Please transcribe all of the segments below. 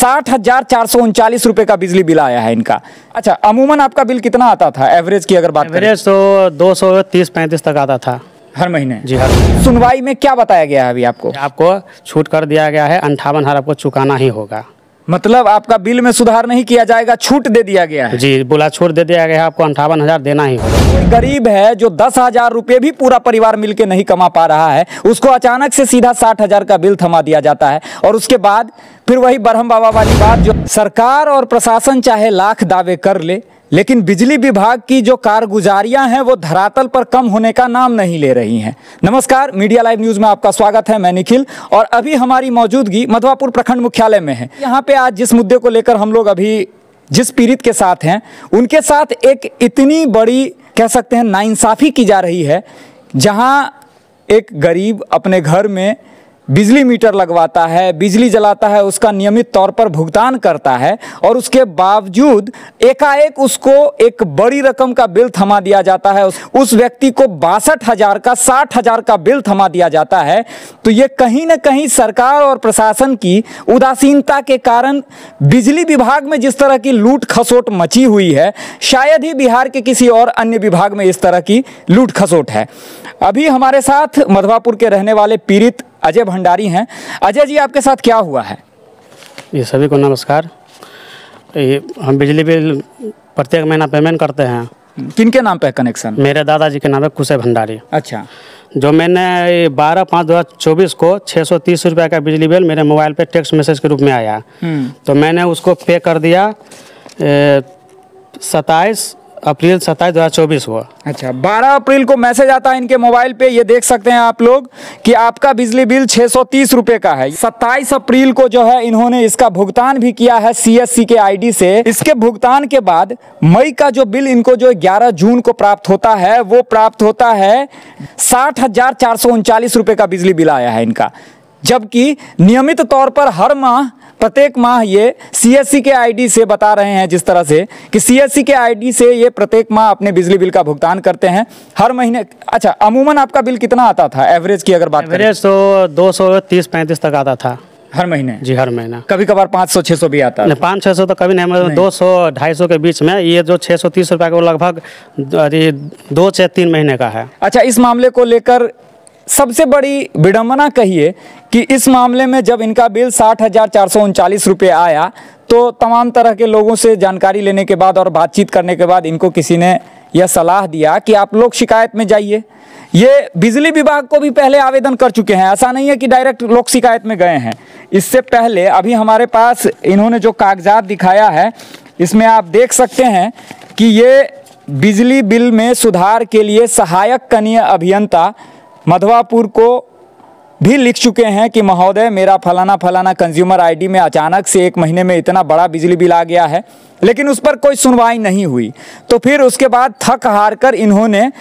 60,439 रुपए का बिजली बिल आया है इनका। अच्छा, अमूमन आपका बिल कितना आता था एवरेज की अगर बात करें? एवरेज तो 230-35 तक आता था हर महीने? जी हर महीने। सुनवाई में क्या बताया गया है अभी आपको? आपको छूट कर दिया गया है, 58,000 आपको चुकाना ही होगा। मतलब आपका बिल में सुधार नहीं किया जाएगा, छूट दे दिया गया है? जी, बोला छूट दे दिया गया है, आपको 58,000 देना ही होगा। कोई गरीब है जो 10,000 रुपये भी पूरा परिवार मिलके नहीं कमा पा रहा है, उसको अचानक से सीधा 60,000 का बिल थमा दिया जाता है और उसके बाद फिर वही बरहम बाबा वाली बात, जो सरकार और प्रशासन चाहे लाख दावे कर ले, लेकिन बिजली विभाग की जो कारगुजारियां हैं वो धरातल पर कम होने का नाम नहीं ले रही हैं। नमस्कार, मीडिया लाइव न्यूज में आपका स्वागत है। मैं निखिल और अभी हमारी मौजूदगी मधवापुर प्रखंड मुख्यालय में है। यहाँ पे आज जिस मुद्दे को लेकर हम लोग अभी जिस पीड़ित के साथ हैं, उनके साथ एक इतनी बड़ी कह सकते हैं नाइंसाफी की जा रही है, जहाँ एक गरीब अपने घर में बिजली मीटर लगवाता है, बिजली जलाता है, उसका नियमित तौर पर भुगतान करता है और उसके बावजूद एकाएक उसको एक बड़ी रकम का बिल थमा दिया जाता है। उस व्यक्ति को 62,000 का 60,000 का बिल थमा दिया जाता है। तो ये कहीं ना कहीं सरकार और प्रशासन की उदासीनता के कारण बिजली विभाग में जिस तरह की लूट खसोट मची हुई है, शायद ही बिहार के किसी और अन्य विभाग में इस तरह की लूट खसोट है। अभी हमारे साथ मधवापुर के रहने वाले पीड़ित अजय भंडारी हैं। अजय जी, आपके साथ क्या हुआ है? ये सभी को नमस्कार। हम बिजली बिल प्रत्येक महीना पेमेंट करते हैं। किनके नाम पे कनेक्शन? मेरे दादाजी के नाम है कुशे भंडारी। अच्छा। जो मैंने 12/5/2024 को 630 रुपये का बिजली बिल मेरे मोबाइल पे टेक्स्ट मैसेज के रूप में आया, तो मैंने उसको पे कर दिया 27 अप्रैल 2024 को। अच्छा, 12 अप्रैल को मैसेज आता है इनके मोबाइल पे। ये देख सकते हैं आप लोग कि आपका बिजली बिल 630 रुपए का है। 27 अप्रैल को जो है इन्होंने इसका भुगतान भी किया है CSC के आईडी से। इसके भुगतान के बाद मई का जो बिल इनको जो 11 जून को प्राप्त होता है, वो प्राप्त होता है 60,439 रुपए का बिजली बिल आया है इनका। जबकि नियमित तौर पर हर माह प्रत्येक माह ये CSC के आईडी से बता रहे हैं जिस तरह से कि CSC के आईडी से ये प्रत्येक माह अपने बिजली बिल का भुगतान करते हैं हर महीने। अच्छा, अमूमन आपका बिल कितना आता था एवरेज की अगर बात करें? एवरेज तो 230-35 तक आता था हर महीने? जी हर महीना। कभी कभार 500-600 भी आता है? 500-600 तो कभी नहीं, 200-250 के बीच में। ये जो 630 रुपये का वो लगभग 2 से 3 महीने का है। अच्छा, इस मामले को लेकर सबसे बड़ी विडंबना कहिए कि इस मामले में जब इनका बिल 60,439 रुपये आया, तो तमाम तरह के लोगों से जानकारी लेने के बाद और बातचीत करने के बाद इनको किसी ने यह सलाह दिया कि आप लोग शिकायत में जाइए। ये बिजली विभाग को भी पहले आवेदन कर चुके हैं, ऐसा नहीं है कि डायरेक्ट लोग शिकायत में गए हैं। इससे पहले अभी हमारे पास इन्होंने जो कागजात दिखाया है, इसमें आप देख सकते हैं कि ये बिजली बिल में सुधार के लिए सहायक कनीय अभियंता मधवापुर को भी लिख चुके हैं कि महोदय, मेरा फलाना फलाना कंज्यूमर आईडी में अचानक से 1 महीने में इतना बड़ा बिजली बिल आ गया है, लेकिन उस पर कोई सुनवाई नहीं हुई। तो फिर उसके बाद थक हार कर इन्होंने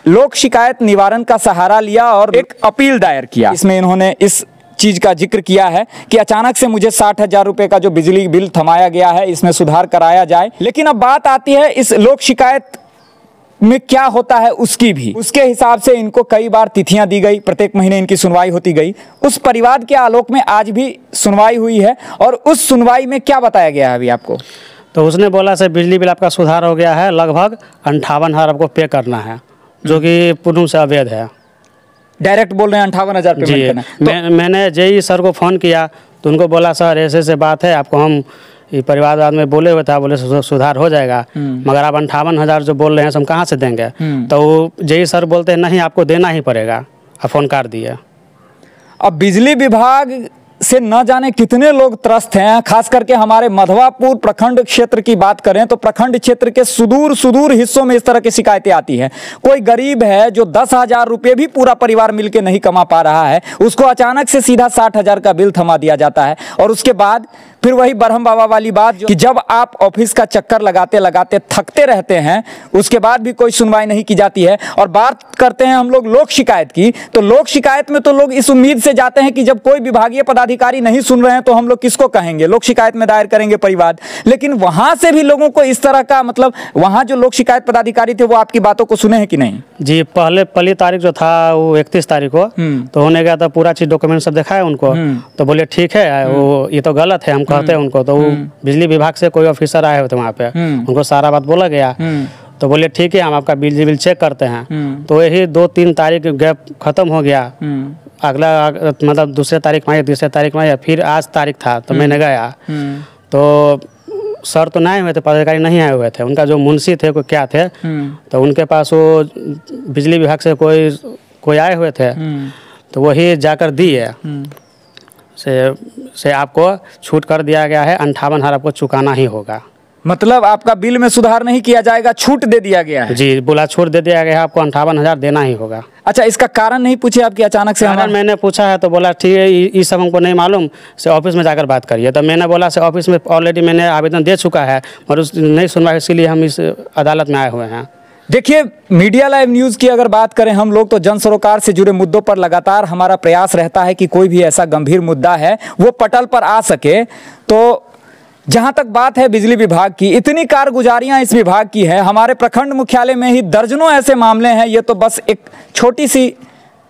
लोक शिकायत निवारण का सहारा लिया और एक अपील दायर किया। इसमें इन्होंने इस चीज़ का जिक्र किया है कि अचानक से मुझे 60,000 रुपये का जो बिजली बिल थमाया गया है, इसमें सुधार कराया जाए। लेकिन अब बात आती है इस लोक शिकायत में क्या होता है उसकी भी। उसके हिसाब से इनको कई बार तिथियां दी गई, प्रत्येक महीने इनकी सुनवाई होती गई। उस परिवाद के आलोक में आज भी सुनवाई हुई है और उस सुनवाई में क्या बताया गया है अभी आपको? तो उसने बोला सर बिजली बिल आपका सुधार हो गया है, लगभग 58,000 आपको पे करना है, जो कि पूर्ण से अवैध है। डायरेक्ट बोल रहे हैं 58,000 पेमेंट करना है। तो मैंने JE सर को फ़ोन किया तो उनको बोला सर ऐसे बात है, आपको हम ये परिवारवाद में बोले हुए था, बोले सुधार हो जाएगा, मगर आप 58,000 जो बोल रहे हैं हम कहाँ से देंगे? तो JE सर बोलते हैं नहीं, आपको देना ही पड़ेगा। आप फ़ोन काट दिए। अब बिजली विभाग से न जाने कितने लोग त्रस्त हैं। खास करके हमारे मधवापुर प्रखंड क्षेत्र की बात करें तो प्रखंड क्षेत्र के सुदूर हिस्सों में इस तरह की शिकायतें आती हैं। कोई गरीब है जो 10,000 रुपये भी पूरा परिवार मिलकर नहीं कमा पा रहा है, उसको अचानक से सीधा 60,000 का बिल थमा दिया जाता है और उसके बाद फिर वही बरहम बाबा वाली बात कि जब आप ऑफिस का चक्कर लगाते लगाते थकते रहते हैं, उसके बाद भी कोई सुनवाई नहीं की जाती है। और बात करते हैं हम लोग लोक शिकायत की, तो लोक शिकायत में तो लोग इस उम्मीद से जाते हैं कि जब कोई विभागीय पदाधिकारी पदाधिकारी नहीं सुन रहे हैं तो हम लोग किसको कहेंगे, लोक शिकायत में दायर करेंगे परिवाद। लेकिन वहां से भी लोगों को इस तरह का मतलब वहां जो लोक शिकायत पदाधिकारी थे वो आपकी बातों को सुने हैं कि नहीं? जी, पहली तारीख जो था वो 31 तारीख को तो होने गया था, पूरा चीज डॉक्यूमेंट सब दिखाया उनको, तो बोले ठीक है वो ये तो गलत है, हम कहते हैं उनको। तो वो बिजली विभाग से कोई ऑफिसर आए हुए थे वहाँ पे, उनको सारा बात बोला गया, तो बोले ठीक है हम आपका बिजली बिल चेक करते हैं। तो यही 2-3 तारीख गैप खत्म हो गया, अगला मतलब दूसरे तारीख में आया, तीसरे तारीख में आया, फिर आज तारीख था तो मैंने गया, तो सर तो नहीं हुए थे, पदाधिकारी नहीं आए हुए थे, उनका जो मुंशी थे कोई क्या थे, तो उनके पास वो बिजली विभाग से कोई आए हुए थे, तो वही जाकर दिए से आपको छूट कर दिया गया है, 58,000 आपको चुकाना ही होगा। मतलब आपका बिल में सुधार नहीं किया जाएगा, छूट दे दिया गया है? जी, बोला छूट दे दिया गया है, आपको 58,000 देना ही होगा। अच्छा, इसका कारण नहीं पूछे आपकी अचानक से? कारण मैंने पूछा है तो बोला ठीक है ये सब हमको नहीं मालूम, से ऑफिस में जाकर बात करिए। तो मैंने बोला से ऑफिस में ऑलरेडी मैंने आवेदन दे चुका है और उस नहीं सुनवाई, इसीलिए हम इस अदालत में आए हुए हैं। देखिए, मीडिया लाइव न्यूज़ की अगर बात करें हम लोग, तो जन सरोकार से जुड़े मुद्दों पर लगातार हमारा प्रयास रहता है कि कोई भी ऐसा गंभीर मुद्दा है वो पटल पर आ सके। तो जहां तक बात है बिजली विभाग की, इतनी कारगुजारियां इस विभाग की है, हमारे प्रखंड मुख्यालय में ही दर्जनों ऐसे मामले हैं, ये तो बस एक छोटी सी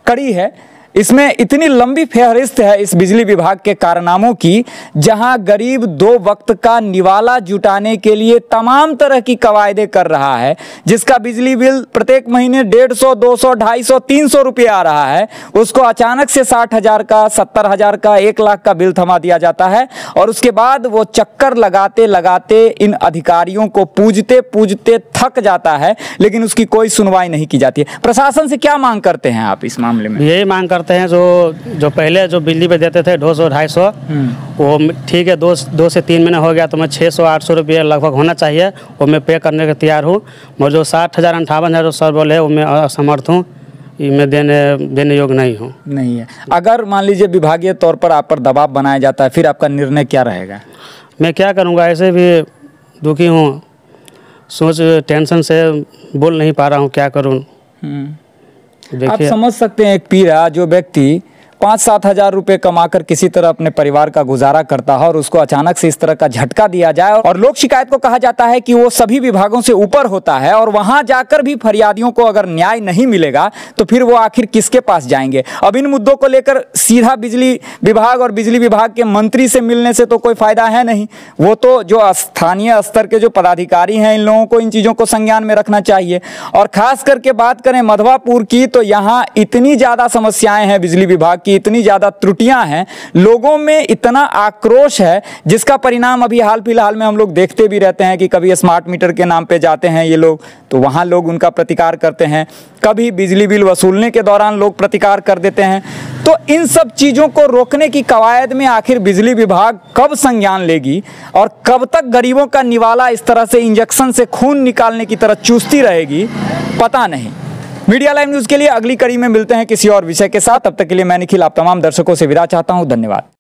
कड़ी है, इसमें इतनी लंबी फहरिस्त है इस बिजली विभाग के कारनामों की, जहां गरीब 2 वक्त का निवाला जुटाने के लिए तमाम तरह की कवायदें कर रहा है, जिसका बिजली बिल प्रत्येक महीने 150, 200, 250, 300 रुपये आ रहा है, उसको अचानक से 60,000 का, 70,000 का, 1 लाख का बिल थमा दिया जाता है। और उसके बाद वो चक्कर लगाते लगाते इन अधिकारियों को पूजते पूजते थक जाता है, लेकिन उसकी कोई सुनवाई नहीं की जाती है। प्रशासन से क्या मांग करते हैं आप इस मामले में? यही मांग करते हैं जो पहले जो बिजली पे देते थे 200, 250, वो ठीक है 2 से 3 महीने हो गया, तो मैं 600, 800 रुपये लगभग होना चाहिए, वो मैं पे करने के तैयार हूँ। मगर जो 60,000, 58,000 जो सर बोले वो मैं असमर्थ हूँ, मैं देने योग्य नहीं हूँ। नहीं है। अगर मान लीजिए विभागीय तौर पर आप पर दबाव बनाया जाता है, फिर आपका निर्णय क्या रहेगा? मैं क्या करूँगा, ऐसे भी दुखी हूँ, टेंशन से बोल नहीं पा रहा हूँ, क्या करूँ। आप समझ सकते हैं, एक पीड़ा जो व्यक्ति 5-7 हज़ार रुपये कमाकर किसी तरह अपने परिवार का गुजारा करता है और उसको अचानक से इस तरह का झटका दिया जाए, और लोक शिकायत को कहा जाता है कि वो सभी विभागों से ऊपर होता है, और वहां जाकर भी फरियादियों को अगर न्याय नहीं मिलेगा तो फिर वो आखिर किसके पास जाएंगे? अब इन मुद्दों को लेकर सीधा बिजली विभाग और बिजली विभाग के मंत्री से मिलने से तो कोई फायदा है नहीं। वो तो जो स्थानीय स्तर के जो पदाधिकारी हैं, इन लोगों को इन चीज़ों को संज्ञान में रखना चाहिए। और खास करके बात करें मधवापुर की, तो यहाँ इतनी ज़्यादा समस्याएं हैं बिजली विभाग की, इतनी ज्यादा त्रुटियां हैं, लोगों में इतना आक्रोश है, जिसका परिणाम अभी हाल फिलहाल में हम लोग देखते भी रहते हैं कि कभी स्मार्ट मीटर के नाम पे जाते हैं ये लोग, तो वहां लोग उनका प्रतिकार करते हैं, कभी बिजली बिल वसूलने के दौरान लोग प्रतिकार कर देते हैं। तो इन सब चीजों को रोकने की कवायद में आखिर बिजली विभाग कब संज्ञान लेगी और कब तक गरीबों का निवाला इस तरह से इंजेक्शन से खून निकालने की तरह चूसती रहेगी, पता नहीं। मीडिया लाइव न्यूज़ के लिए अगली कड़ी में मिलते हैं किसी और विषय के साथ। तब तक के लिए मैं निखिल आप तमाम दर्शकों से विदा चाहता हूं। धन्यवाद।